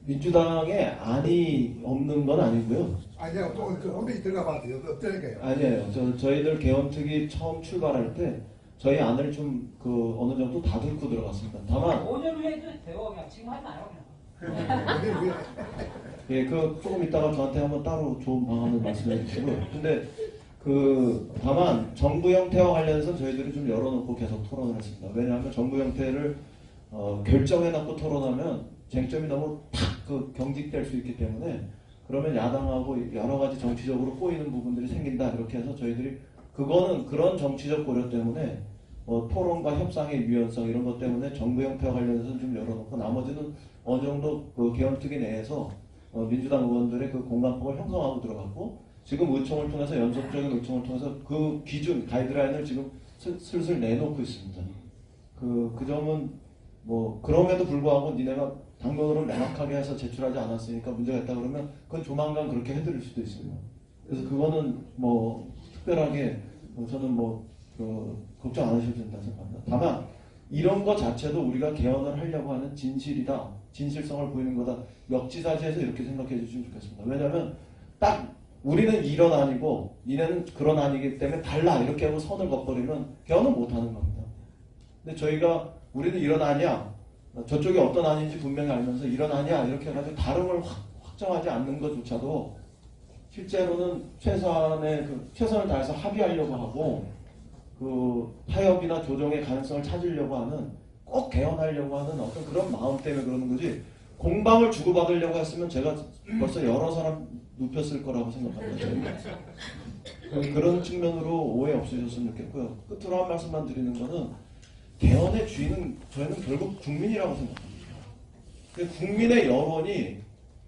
민주당에 안이 없는 건 아니고요. 아니요, 그 홈페이지 들어가 봐도 없다니까요. 아니에요. 저희들 개헌특위 처음 출발할 때 저희 안을 좀 어느 정도 다듬고 들어갔습니다. 다만 5년 후에도 돼요. 그냥 지금 하지 마요. 그냥. 예, 조금 이따가 저한테 한번 따로 좋은 방안을 말씀해 주시고. 근데 다만 정부 형태와 관련해서 저희들이 좀 열어놓고 계속 토론을 했습니다. 왜냐하면 정부 형태를 결정해놓고 토론하면 쟁점이 너무 탁 경직될 수 있기 때문에 그러면 야당하고 여러 가지 정치적으로 꼬이는 부분들이 생긴다 이렇게 해서 저희들이 그런 정치적 고려 때문에 토론과 협상의 유연성 이런 것 때문에 정부 형태와 관련해서 좀 열어놓고 나머지는 어느 정도 개헌특위 내에서 민주당 의원들의 공감폭을 형성하고 들어갔고 지금 의총을 통해서 연속적인 의총을 통해서 그 기준 가이드라인을 지금 슬슬 내놓고 있습니다. 그 점은 그럼에도 불구하고 니네가 당론으로 명확하게 해서 제출하지 않았으니까 문제가 있다 그러면 그건 조만간 그렇게 해드릴 수도 있습니다. 그래서 그거는 특별하게 저는 걱정 안 하셔도 된다고 생각합니다. 다만 이런 거 자체도 우리가 개헌을 하려고 하는 진실이다, 진실성을 보이는 거다. 역지사지해서 이렇게 생각해 주시면 좋겠습니다. 왜냐하면 딱 우리는 이런 안이고 니네는 그런 안이기 때문에 달라 이렇게 하고 선을 그어버리면 개헌은 못하는 겁니다. 근데 우리는 이런 안이야. 저쪽이 어떤 안인지 분명히 알면서 이런 안이야 이렇게 해가지고 다름을 확정하지 않는 것조차도 실제로는 최선을 다해서 합의하려고 하고 타협이나 조정의 가능성을 찾으려고 하는 꼭 개헌하려고 하는 어떤 그런 마음 때문에 그러는 거지 공방을 주고받으려고 했으면 제가 벌써 여러 사람 눕혔을 거라고 생각합니다. 그런 측면으로 오해 없으셨으면 좋겠고요. 끝으로 한 말씀만 드리는 거는 개헌의 주인은 저희는 결국 국민이라고 생각합니다. 국민의 여론이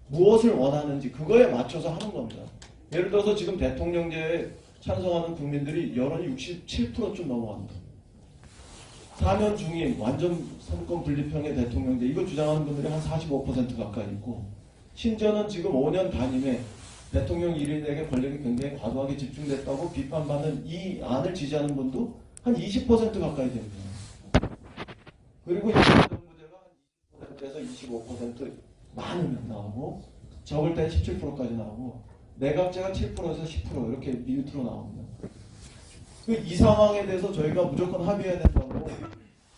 무엇을 원하는지 그거에 맞춰서 하는 겁니다. 예를 들어서 지금 대통령제에 찬성하는 국민들이 여론이 67%쯤 넘어갑니다. 4년 중임 완전 삼권 분립형의 대통령제 이거 주장하는 분들이 한 45% 가까이 있고 심지어는 지금 5년 단임에 대통령 1인에게 권력이 굉장히 과도하게 집중됐다고 비판받는 이 안을 지지하는 분도 한 20% 가까이 됩니다. 그리고 정부제가 한 20%에서 25% 많으면 나오고 적을 때 17%까지 나오고 내각제가 7%에서 10% 이렇게 밑으로 나옵니다. 이 상황에 대해서 저희가 무조건 합의해야 된다고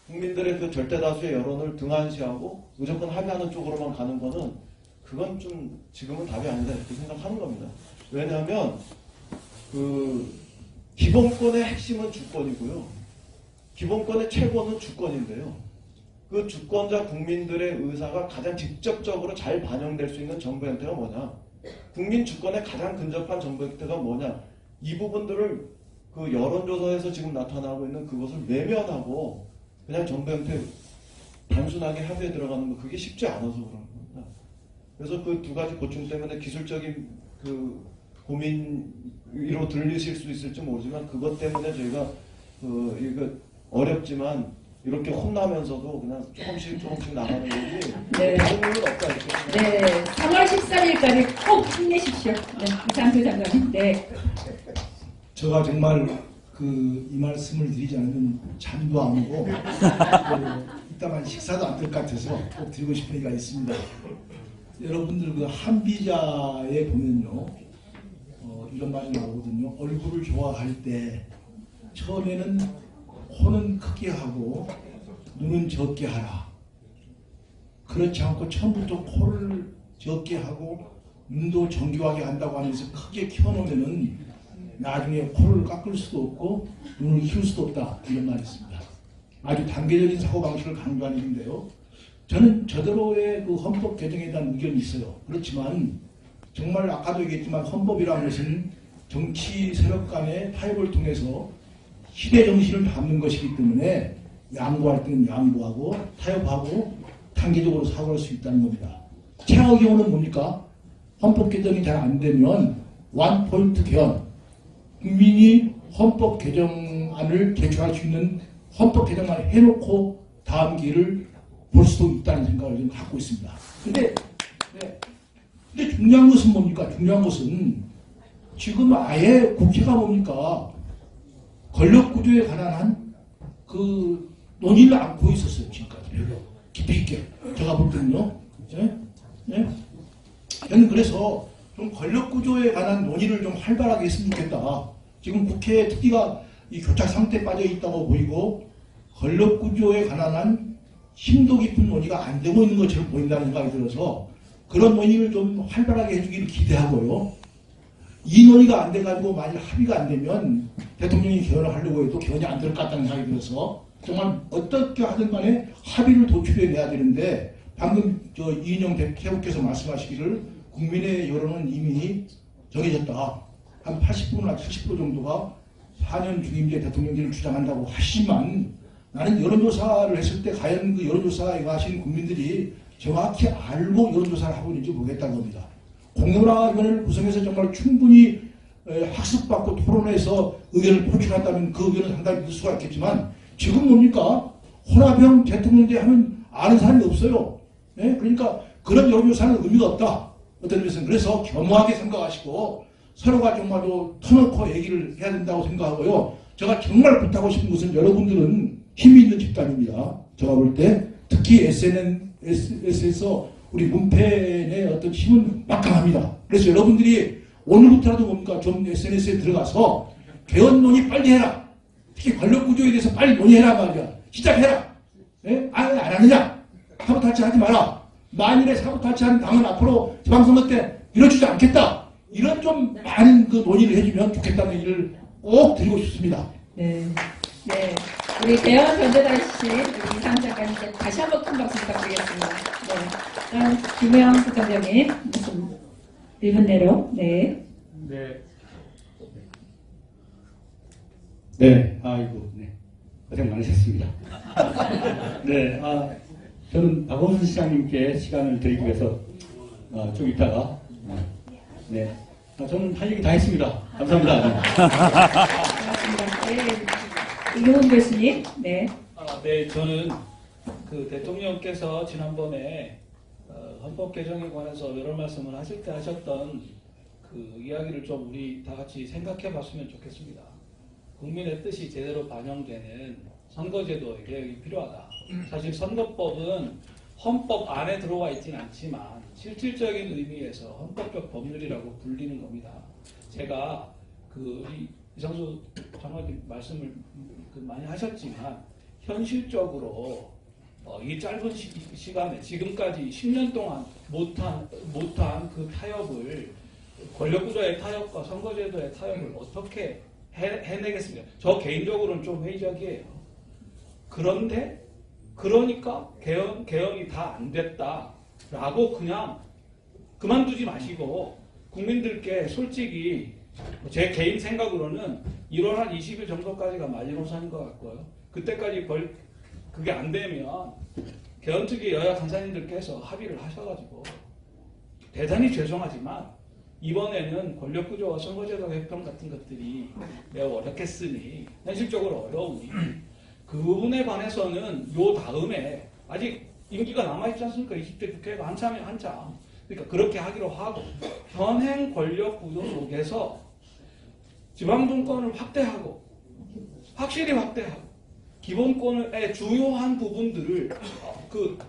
국민들의 절대 다수의 여론을 등한시하고 무조건 합의하는 쪽으로만 가는 거는 그건 좀 지금은 답이 아니다 이렇게 생각하는 겁니다. 왜냐하면 기본권의 핵심은 주권이고요. 기본권의 최고는 주권인데요. 그 주권자 국민들의 의사가 가장 직접적으로 잘 반영될 수 있는 정부 형태가 뭐냐? 국민 주권에 가장 근접한 정부 형태가 뭐냐? 이 부분들을 여론조사에서 지금 나타나고 있는 그것을 외면하고 그냥 정부 형태 단순하게 합의에 들어가는 거 그게 쉽지 않아서 그런 겁니다. 그래서 그 두 가지 고충 때문에 기술적인 고민으로 들리실 수 있을지 모르지만 그것 때문에 저희가 이거 어렵지만 이렇게 혼나면서도 그냥 조금씩 나가는 거지 네. 다른 이유는 없다 이렇게. 네, 3월 13일까지 꼭 힘내십시오. 네, 이상표 장관님. 네. 제가 정말 이 말씀을 드리지 않으면 잠도 안 오고 이따만 식사도 안 될 것 같아서 꼭 드리고 싶은 얘기가 있습니다. 여러분들 한비자에 보면요 이런 말이 나오거든요. 얼굴을 좋아할 때 처음에는 코는 크게 하고 눈은 적게 하라. 그렇지 않고 처음부터 코를 적게 하고 눈도 정교하게 한다고 하면서 크게 키워놓으면은 나중에 코를 깎을 수도 없고 눈을 키울 수도 없다 이런 말이 있습니다. 아주 단계적인 사고방식을 강조하는 건데요. 저는 저대로의 헌법 개정에 대한 의견이 있어요. 그렇지만 정말 아까도 얘기했지만 헌법이라는 것은 정치 세력 간의 타협을 통해서 시대 정신을 담는 것이기 때문에 양보할 때는 양보하고 타협하고 단계적으로 사고할 수 있다는 겁니다. 최악의 경우는 뭡니까? 헌법 개정이 잘 안 되면 원포인트 개헌, 국민이 헌법 개정안을 제출할 수 있는 헌법 개정만 해놓고 다음 길을 볼 수도 있다는 생각을 좀 갖고 있습니다. 근데 중요한 것은 뭡니까? 중요한 것은 지금 아예 국회가 뭡니까? 권력 구조에 관한 논의를 안고 있었어요. 지금까지 별로 깊이 있게 제가 볼 때는요. 예? 저는 그래서 좀 권력구조에 관한 논의를 좀 활발하게 했으면 좋겠다. 지금 국회 특위가 이 교착 상태에 빠져 있다고 보이고 권력구조에 관한 심도 깊은 논의가 안 되고 있는 것처럼 보인다는 생각이 들어서 그런 논의를 좀 활발하게 해주기를 기대하고요. 이 논의가 안 돼가지고 만일 합의가 안 되면 대통령이 개헌을 하려고 해도 개헌이 안 될 것 같다는 생각이 들어서 정말 어떻게 하든 간에 합의를 도출해내야 되는데 방금 이인영 대표께서 말씀하시기를 국민의 여론은 이미 정해졌다. 한 80%나 70% 정도가 4년 중임제 대통령제를 주장한다고 하시지만 나는 여론조사를 했을 때 과연 그 여론조사에 가신 국민들이 정확히 알고 여론조사를 하고 있는지 모르겠다는 겁니다. 공론화위원회를 구성해서 정말 충분히 학습받고 토론해서 의견을 표출한다면 그 의견은 상당히 믿을 수가 있겠지만 지금 뭡니까? 호남형 대통령제 하면 아는 사람이 없어요. 예? 그러니까 그런 여론조사는 의미가 없다. 어떤 의미에서는 그래서 겸허하게 생각하시고 서로가 정말로 터놓고 얘기를 해야 된다고 생각하고요. 제가 정말 부탁하고 싶은 것은 여러분들은 힘이 있는 집단입니다. 제가 볼 때 특히 SNS에서 우리 문팬의 어떤 힘은 막강합니다. 그래서 여러분들이 오늘부터라도 뭡니까? 좀 SNS에 들어가서 개헌 논의 빨리 해라. 특히 권력구조에 대해서 빨리 논의해라 말이야. 시작해라. 예? 안 하느냐? 사보타치 하지 마라. 만일에 사보타치하는 당은 앞으로 지방선거 때 이뤄주지 않겠다. 이런 좀 많은 그 논의를 해주면 좋겠다는 얘기를 꼭 드리고 싶습니다. 네. 네. 우리 대원 전재달씨 이상 작가님께 다시 한번 큰 박수 부탁드리겠습니다. 네. 김우영 부장님 무슨 1분 내로. 네. 네. 네, 아이고, 네. 고생 많으셨습니다. 네, 저는 박원순 시장님께 시간을 드리기 위해서 좀 이따가, 네. 저는 할 얘기 다 했습니다. 감사합니다. 고맙습니다. 네. 이경훈 교수님. 네. 네, 저는 그 대통령께서 지난번에 헌법 개정에 관해서 여러 말씀을 하실 때 하셨던 그 이야기를 좀 우리 다 같이 생각해 봤으면 좋겠습니다. 국민의 뜻이 제대로 반영되는 선거제도의 개혁이 필요하다. 사실 선거법은 헌법 안에 들어와 있지는 않지만 실질적인 의미에서 헌법적 법률이라고 불리는 겁니다. 제가 이상수 장관님 말씀을 많이 하셨지만 현실적으로 이 짧은 시간에 지금까지 10년 동안 못한 그 타협을 권력구조의 타협과 선거제도의 타협을 어떻게 해내겠습니까? 저 개인적으로는 좀 회의적이에요. 그런데 그러니까 개헌이 다 안 됐다라고 그냥 그만두지 마시고 국민들께 솔직히 제 개인 생각으로는 1월 한 20일 정도까지가 마지노선인 것 같고요. 그때까지 그게 안 되면 개헌특위 여야 간사님들께서 합의를 하셔가지고 대단히 죄송하지만 이번에는 권력구조와 선거제도 개편 같은 것들이 매우 어렵겠으니 현실적으로 어려우니 그 부분에 관해서는 요 다음에 아직 임기가 남아있지 않습니까? 20대 국회가 한참. 그러니까 그렇게 하기로 하고 현행 권력구조 속에서 지방정권을 확대하고 확실히 확대하고 기본권의 주요한 부분들을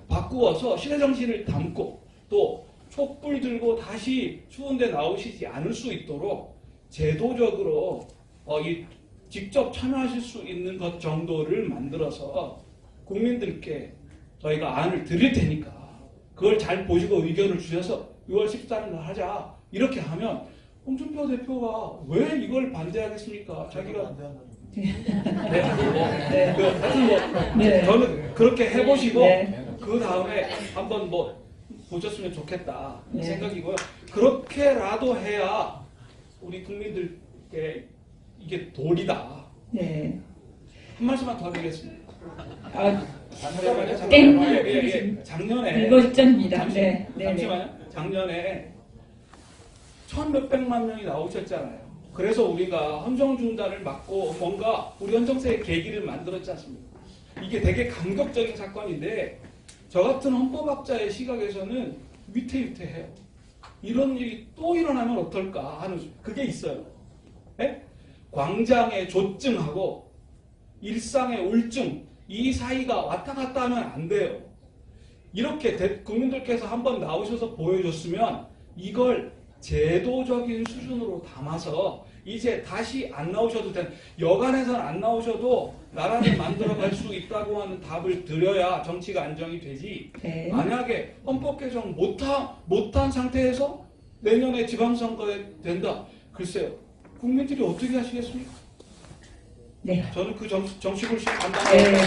바꾸어서 시대정신을 담고 또 촛불 들고 다시 추운데 나오시지 않을 수 있도록 제도적으로 직접 참여하실 수 있는 것 정도를 만들어서 국민들께 저희가 안을 드릴 테니까 그걸 잘 보시고 의견을 주셔서 6월 14일 날 하자. 이렇게 하면 홍준표 대표가 왜 이걸 반대하겠습니까? 자기가 네. 저는 그렇게 해보시고 네. 그 다음에 한번 보셨으면 좋겠다 네. 생각이고요. 그렇게라도 해야 우리 국민들께 이게 도리다. 네. 한 말씀만 더 드리겠습니다. 작년에 일본 직전입니다. 잠시만요. 작년에 1,몇백만 명이 나오셨잖아요. 그래서 우리가 헌정중단을 막고 뭔가 우리 헌정사의 계기를 만들었지 않습니까? 이게 되게 감격적인 사건인데 저 같은 헌법학자의 시각에서는 위태위태해요. 이런 일이 또 일어나면 어떨까 하는 그게 있어요. 네? 광장의 조증하고 일상의 울증 이 사이가 왔다 갔다 하면 안 돼요. 이렇게 국민들께서 한번 나오셔서 보여줬으면 이걸 제도적인 수준으로 담아서 이제 다시 안 나오셔도 되는, 여간해서는 안 나오셔도 나라를 만들어갈 수 있다고 하는 답을 드려야 정치가 안정이 되지. 네. 만약에 헌법 개정 못한 상태에서 내년에 지방선거에 된다. 글쎄요. 국민들이 어떻게 하시겠습니까? 네. 저는 그 정치불신 감당하지 네.